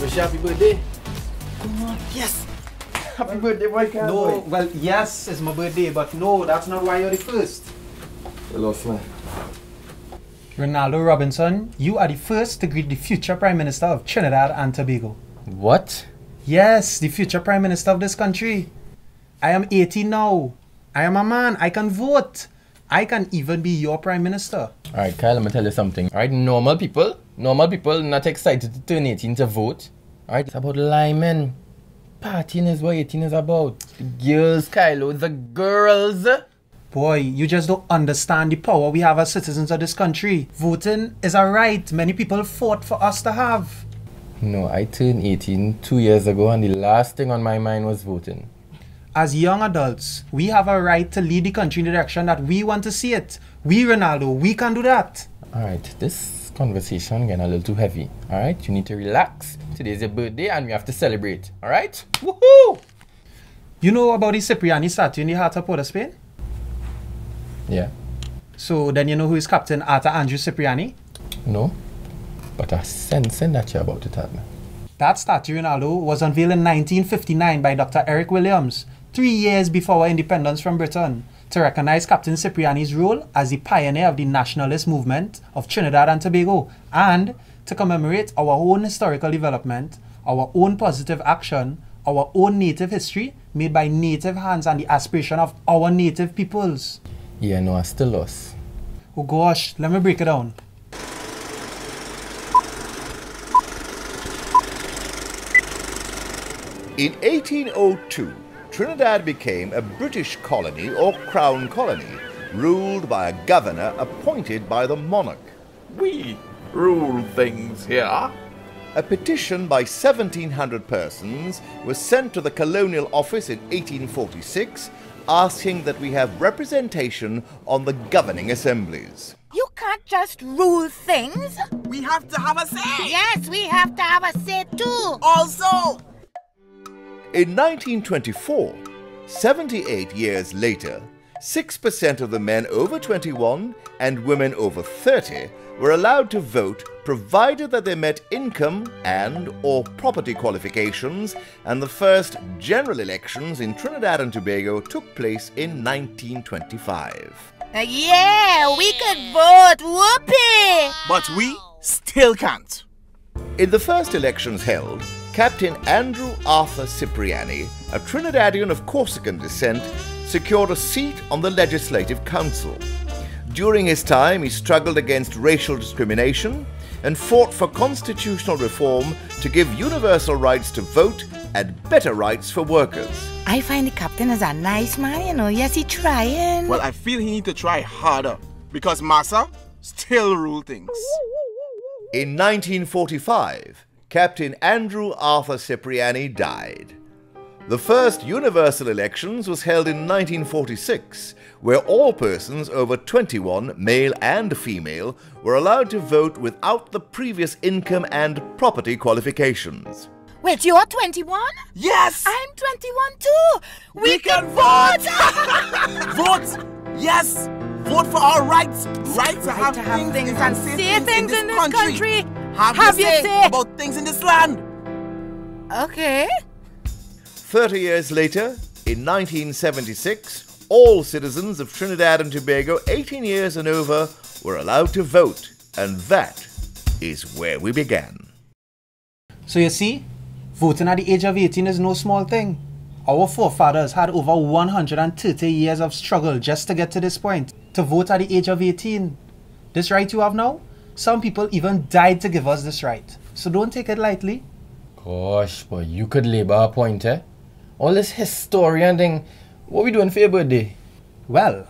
wish you happy birthday. Yes! Happy birthday, boy, boy. No, well, yes, it's my birthday, but no, that's not why you're the first. You lost, man. Ronaldo Robinson, you are the first to greet the future Prime Minister of Trinidad and Tobago. What? Yes, the future Prime Minister of this country. I am 18 now. I am a man. I can vote. I can even be your Prime Minister. Alright, Kyle, let me tell you something. Alright, normal people not excited to turn 18 to vote. Alright, it's about lying. Partying is what 18 is about. The girls, Kylo, the girls. Boy, you just don't understand the power we have as citizens of this country. Voting is a right many people fought for us to have. No, I turned 18 2 years ago and the last thing on my mind was voting. As young adults, we have a right to lead the country in the direction that we want to see it. We, Ronaldo, we can do that. Alright, this conversation getting a little too heavy. Alright, you need to relax. Today's your birthday and we have to celebrate. Alright? Woohoo! You know about the Cipriani statue in the heart of Port of Spain? Yeah. So then you know who is Captain Arthur Andrew Cipriani? No, but I sensing that you're about to tell me. That statue, Ronaldo, was unveiled in 1959 by Dr. Eric Williams, 3 years before our independence from Britain, to recognize Captain Cipriani's role as the pioneer of the nationalist movement of Trinidad and Tobago, and to commemorate our own historical development, our own positive action, our own native history made by native hands and the aspiration of our native peoples. Yeah, no, I still lost. Oh gosh, let me break it down. In 1802, Trinidad became a British colony or crown colony, ruled by a governor appointed by the monarch. We rule things here. A petition by 1,700 persons was sent to the colonial office in 1846, asking that we have representation on the governing assemblies. You can't just rule things. We have to have a say. Yes, we have to have a say too. Also, In 1924, 78 years later, 6% of the men over 21 and women over 30 were allowed to vote provided that they met income and or property qualifications, and the first general elections in Trinidad and Tobago took place in 1925. Yeah, we could vote. Whoopee! but we still can't. In the first elections held, Captain Andrew Arthur Cipriani, a Trinidadian of Corsican descent, secured a seat on the Legislative Council. During his time, he struggled against racial discrimination and fought for constitutional reform to give universal rights to vote and better rights for workers. I find the captain is a nice man, you know. Yes, he trying. Well, I feel he need to try harder because Massa still rule things. In 1945, Captain Andrew Arthur Cipriani died. The first universal elections was held in 1946, where all persons over 21, male and female, were allowed to vote without the previous income and property qualifications. Wait, you're 21? Yes! I'm 21 too. We can vote. Vote! Yes! Vote for our rights! Right to have things and say things in this country. Have your say about things in this land. Okay. 30 years later, in 1976, all citizens of Trinidad and Tobago 18 years and over were allowed to vote, and that is where we began. So you see, voting at the age of 18 is no small thing. Our forefathers had over 130 years of struggle just to get to this point, to vote at the age of 18. This right you have now, some people even died to give us this right. So don't take it lightly. Gosh, boy, you could labor a point, eh? All this historian thing, what we doing for your birthday? Well,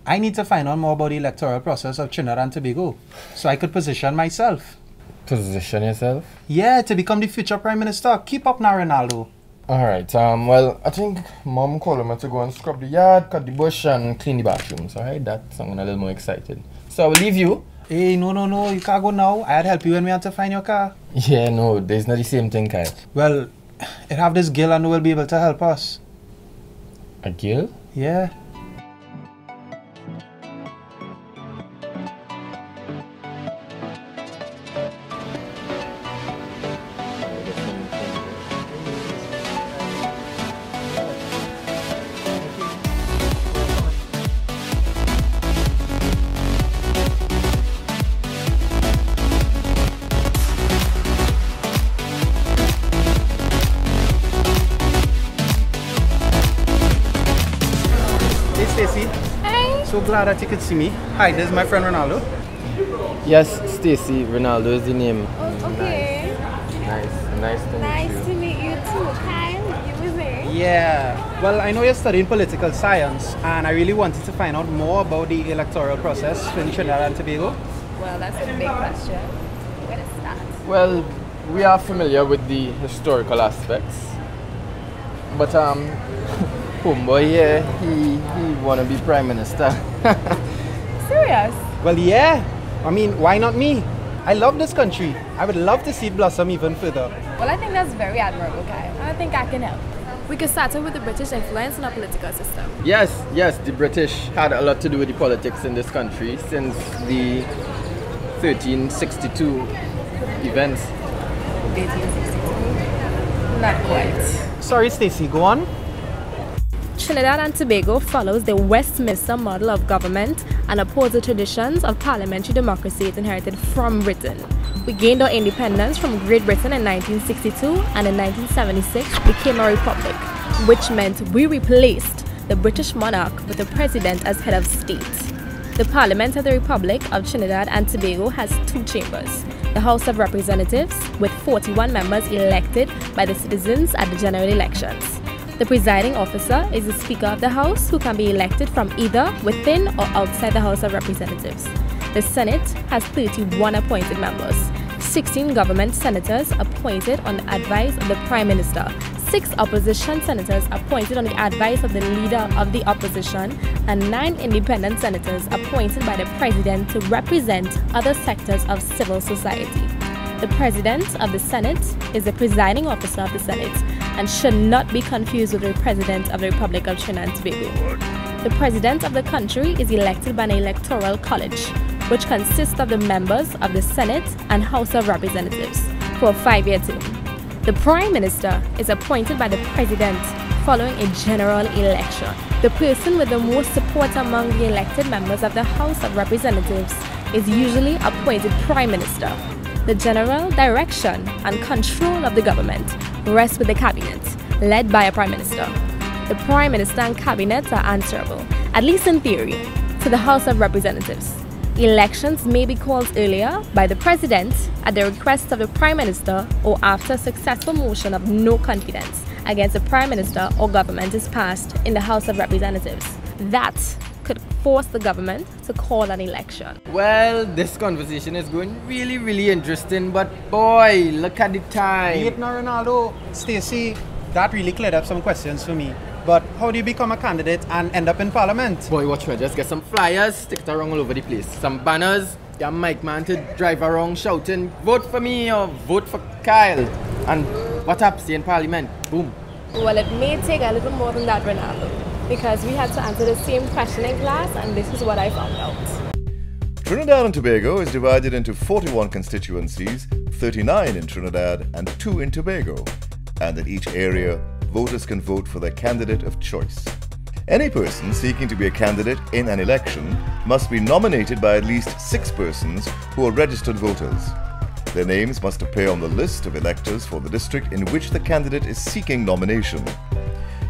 I need to find out more about the electoral process of Trinidad and Tobago, so I could position myself. Position yourself? Yeah, to become the future Prime Minister. Keep up now, Ronaldo. Alright, well, I think Mom called me to go and scrub the yard, cut the bush, and clean the bathrooms, alright? That's I'm a little more excited. So I will leave you. Hey, no, you can't go now. I'd help you when we have to find your car. Yeah, no, there's not the same thing, Kyle. Well, it have this girl and who will be able to help us. A girl? Yeah. glad that you could see me. Hi, this is my friend Ronaldo. Yes, Stacy, Ronaldo is the name. Oh, okay. Nice to meet you. Nice to meet you too, Kyle. You were there? Yeah. Well, I know you're studying political science, and I really wanted to find out more about the electoral process in Trinidad and Tobago. Well, that's a big question. Where to start? Well, we are familiar with the historical aspects. But homeboy here, he wanna be Prime Minister. Serious? Well, yeah. I mean, why not me? I love this country. I would love to see it blossom even further. Well, I think that's very admirable, Kyle. I think I can help. We could start with the British influence in our political system. Yes, the British had a lot to do with the politics in this country since the 1362 events. 1862? Not quite. Sorry, Stacey, go on. Trinidad and Tobago follows the Westminster model of government and upholds the traditions of parliamentary democracy it inherited from Britain. We gained our independence from Great Britain in 1962 and in 1976 became a republic, which meant we replaced the British monarch with the president as head of state. The Parliament of the Republic of Trinidad and Tobago has two chambers. The House of Representatives, with 41 members elected by the citizens at the general elections. The presiding officer is the Speaker of the House, who can be elected from either within or outside the House of Representatives. The Senate has 31 appointed members, 16 government senators appointed on the advice of the Prime Minister, 6 opposition senators appointed on the advice of the Leader of the Opposition, and 9 independent senators appointed by the President to represent other sectors of civil society. The President of the Senate is the presiding officer of the Senate and should not be confused with the President of the Republic of Trinidad and Tobago. The President of the country is elected by an electoral college, which consists of the members of the Senate and House of Representatives for a 5-year term. The Prime Minister is appointed by the President following a general election. The person with the most support among the elected members of the House of Representatives is usually appointed Prime Minister. The general direction and control of the government rests with the Cabinet, led by a Prime Minister. The Prime Minister and Cabinet are answerable, at least in theory, to the House of Representatives. Elections may be called earlier by the President at the request of the Prime Minister or after a successful motion of no confidence against the Prime Minister or government is passed in the House of Representatives. That could force the government to call an election. Well, this conversation is going really interesting, but boy, look at the time. Wait now, Ronaldo. Stacey, that really cleared up some questions for me. But how do you become a candidate and end up in Parliament? Boy, watch me, just get some flyers, stick it around all over the place. Some banners, your mic man to drive around shouting, vote for me or vote for Kyle. And what happens in Parliament? Boom. Well, it may take a little more than that, Ronaldo, because we had to answer the same question in class, and this is what I found out. Trinidad and Tobago is divided into 41 constituencies, 39 in Trinidad and 2 in Tobago. And in each area, voters can vote for their candidate of choice. Any person seeking to be a candidate in an election must be nominated by at least 6 persons who are registered voters. Their names must appear on the list of electors for the district in which the candidate is seeking nomination.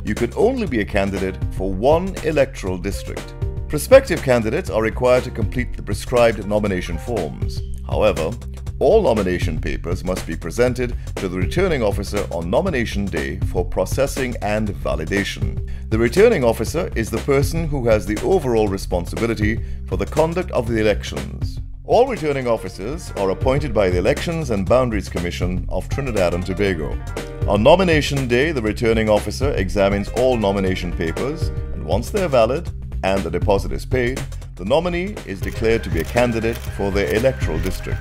You can only be a candidate for one electoral district. Prospective candidates are required to complete the prescribed nomination forms. However, all nomination papers must be presented to the returning officer on nomination day for processing and validation. The returning officer is the person who has the overall responsibility for the conduct of the elections. All returning officers are appointed by the Elections and Boundaries Commission of Trinidad and Tobago. On nomination day, the returning officer examines all nomination papers, and once they are valid and the deposit is paid, the nominee is declared to be a candidate for their electoral district.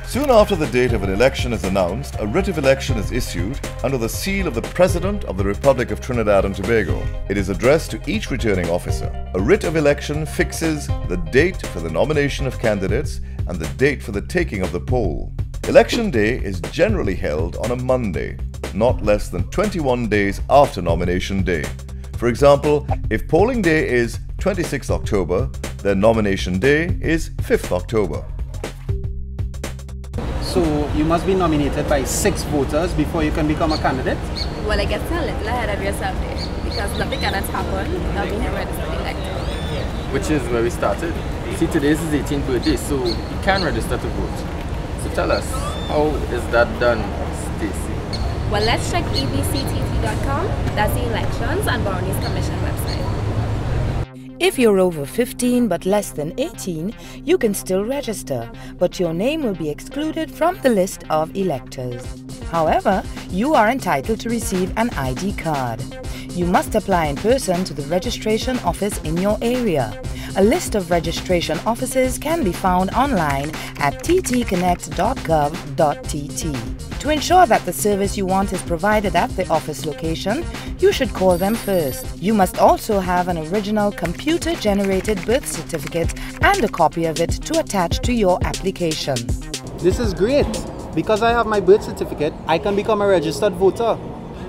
Soon after the date of an election is announced, a writ of election is issued under the seal of the President of the Republic of Trinidad and Tobago. It is addressed to each returning officer. A writ of election fixes the date for the nomination of candidates and the date for the taking of the poll. Election day is generally held on a Monday, not less than 21 days after nomination day. For example, if polling day is 26 October, then nomination day is 5th October. So you must be nominated by 6 voters before you can become a candidate? Well, I guess you're a little ahead of yourself there, because nothing cannot happen without being a registered elector. which is where we started. See, today is his 18th birthday, so he can register to vote. So tell us, how is that done, Stacey? Well, let's check ebctt.com. That's the Elections and Boundaries Commission website. If you're over 15 but less than 18, you can still register, but your name will be excluded from the list of electors. However, you are entitled to receive an ID card. You must apply in person to the registration office in your area. A list of registration offices can be found online at ttconnect.gov.tt. To ensure that the service you want is provided at the office location, you should call them first. You must also have an original computer-generated birth certificate and a copy of it to attach to your application. This is great. Because I have my birth certificate, I can become a registered voter.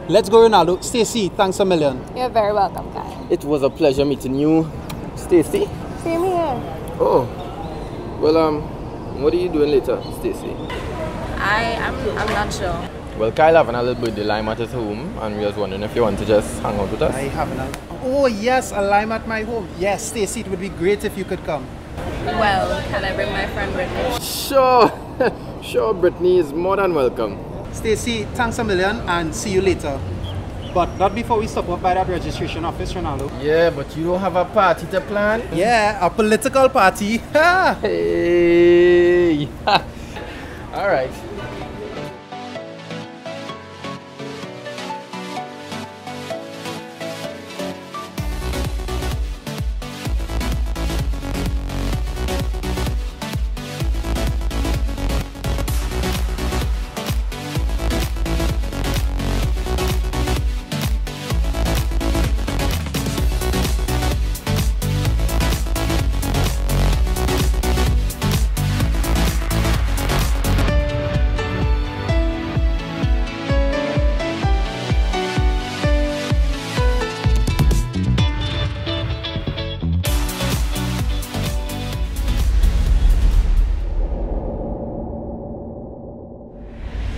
Let's go, Ronaldo. Stacey, thanks a million. You're very welcome, Kai. It was a pleasure meeting you, Stacey. Same here. Oh, well, what are you doing later, Stacey? I'm not sure. Well, Kyle having a little birthday lime at his home, and we was wondering if you want to just hang out with us. I haven't. Oh yes, a lime at my home. Yes, Stacey, it would be great if you could come. Well, can I bring my friend Brittany? Sure, sure, Brittany is more than welcome. Stacey, thanks a million and see you later. But not before we stop off by that registration office, Ronaldo. Yeah, but you don't have a party to plan? Yeah, a political party. Hey.